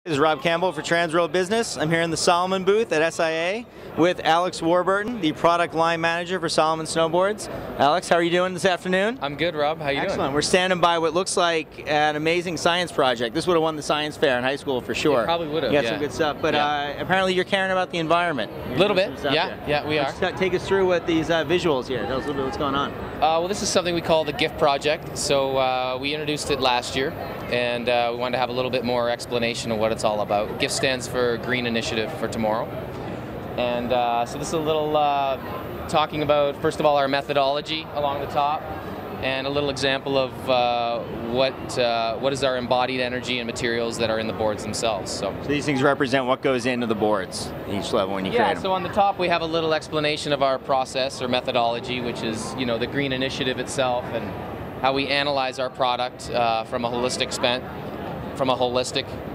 This is Rob Campbell for Transworld Business. I'm here in the Salomon booth at SIA with Alex Warburton, the product line manager for Salomon Snowboards. Alex, how are you doing this afternoon? I'm good, Rob. How you doing? Excellent. We're standing by what looks like an amazing science project. This would have won the science fair in high school for sure. It probably would have. You got some good stuff, but apparently you're caring about the environment. A little bit. Yeah, we are. Take us through what these visuals here. Tell us a little bit what's going on. Well, this is something we call the GIFT project. So we introduced it last year, and we wanted to have a little bit more explanation of what it's all about. GIFT stands for Green Initiative for Tomorrow. And so this is a little talking about, first of all, our methodology along the top, and a little example of what is our embodied energy and materials that are in the boards themselves. So these things represent what goes into the boards at each level when you create them. Yeah, so on the top we have a little explanation of our process or methodology, which is, you know, the Green Initiative itself and how we analyze our product from a holistic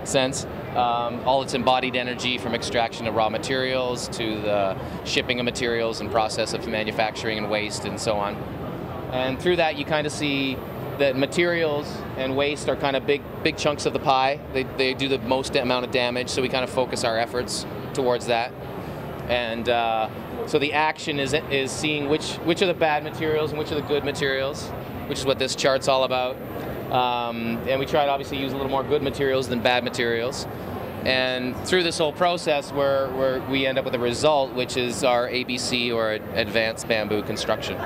sense. All its embodied energy, from extraction of raw materials to the shipping of materials and process of manufacturing and waste and so on. And through that you kind of see that materials and waste are kind of big chunks of the pie. They do the most amount of damage, so we kind of focus our efforts towards that. And so the action is seeing which are the bad materials and which are the good materials, which is what this chart's all about. And we try to obviously use a little more good materials than bad materials. And through this whole process, we end up with a result, which is our ABC, or Advanced Bamboo Construction.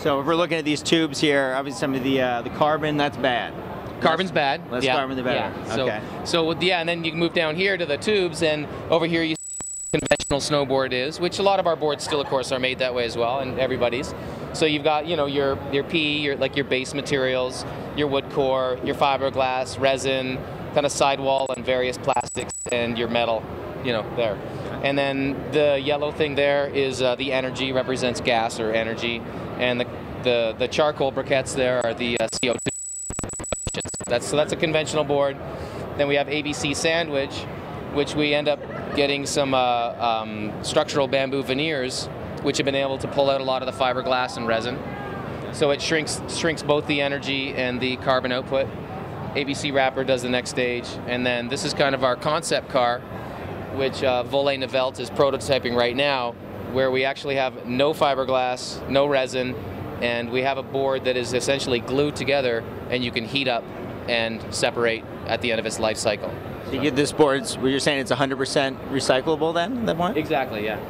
So if we're looking at these tubes here, obviously some of the carbon, that's bad. Carbon's bad. Less carbon, the better. Yeah. Okay. So and then you can move down here to the tubes, and over here you see what conventional snowboard is, which a lot of our boards still, of course, are made that way as well, and everybody's. So you've got, you know, your PE, like your base materials, your wood core, your fiberglass, resin, kind of sidewall and various plastics, and your metal, you know, there. And then the yellow thing there is the energy, represents gas or energy, and the charcoal briquettes there are the CO2. So that's a conventional board. Then we have ABC sandwich, which we end up getting some structural bamboo veneers, which have been able to pull out a lot of the fiberglass and resin. So it shrinks both the energy and the carbon output. ABC wrapper does the next stage, and then this is kind of our concept car, which Volley-Nivelt is prototyping right now, where we actually have no fiberglass, no resin, and we have a board that is essentially glued together, and you can heat up and separate at the end of its life cycle. So you get this board, you're saying it's 100% recyclable then, at that point? Exactly, yeah.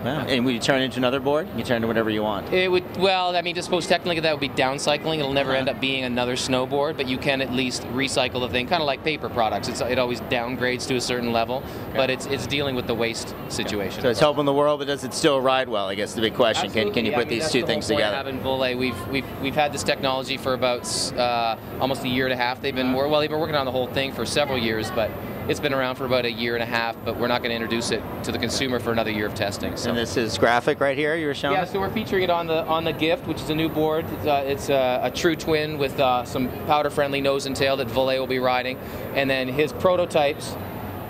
Wow. And would you turn it into another board? You can turn it into whatever you want. It would, well, I mean, I suppose technically that would be downcycling. It'll never end up being another snowboard, but you can at least recycle the thing, kind of like paper products. It always downgrades to a certain level, but it's dealing with the waste situation. So it's helping the world, but does it still ride well? I guess the big question. Absolutely. Can you put these two things together? Having Volley, we've had this technology for about almost a year and a half. They've been working on the whole thing for several years, but it's been around for about a year and a half, but we're not going to introduce it to the consumer for another year of testing. So. And this is graphic right here you were showing? Yeah, so we're featuring it on the GIFT, which is a new board. It's a true twin with some powder-friendly nose and tail that Volley will be riding, and then his prototypes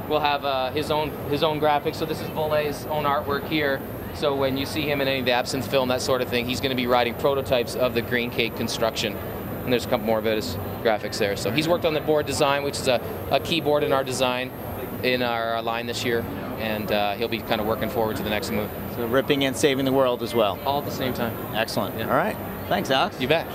will have his own graphics. So this is Volley's own artwork here. So when you see him in any of the absinthe film, that sort of thing, he's going to be riding prototypes of the Green Cake construction. And there's a couple more of his graphics there. So he's worked on the board design, which is a key board in our design in our line this year, and he'll be kind of working forward to the next move. So ripping and saving the world as well. All at the same time. Excellent. Yeah. All right. Thanks, Alex. You bet.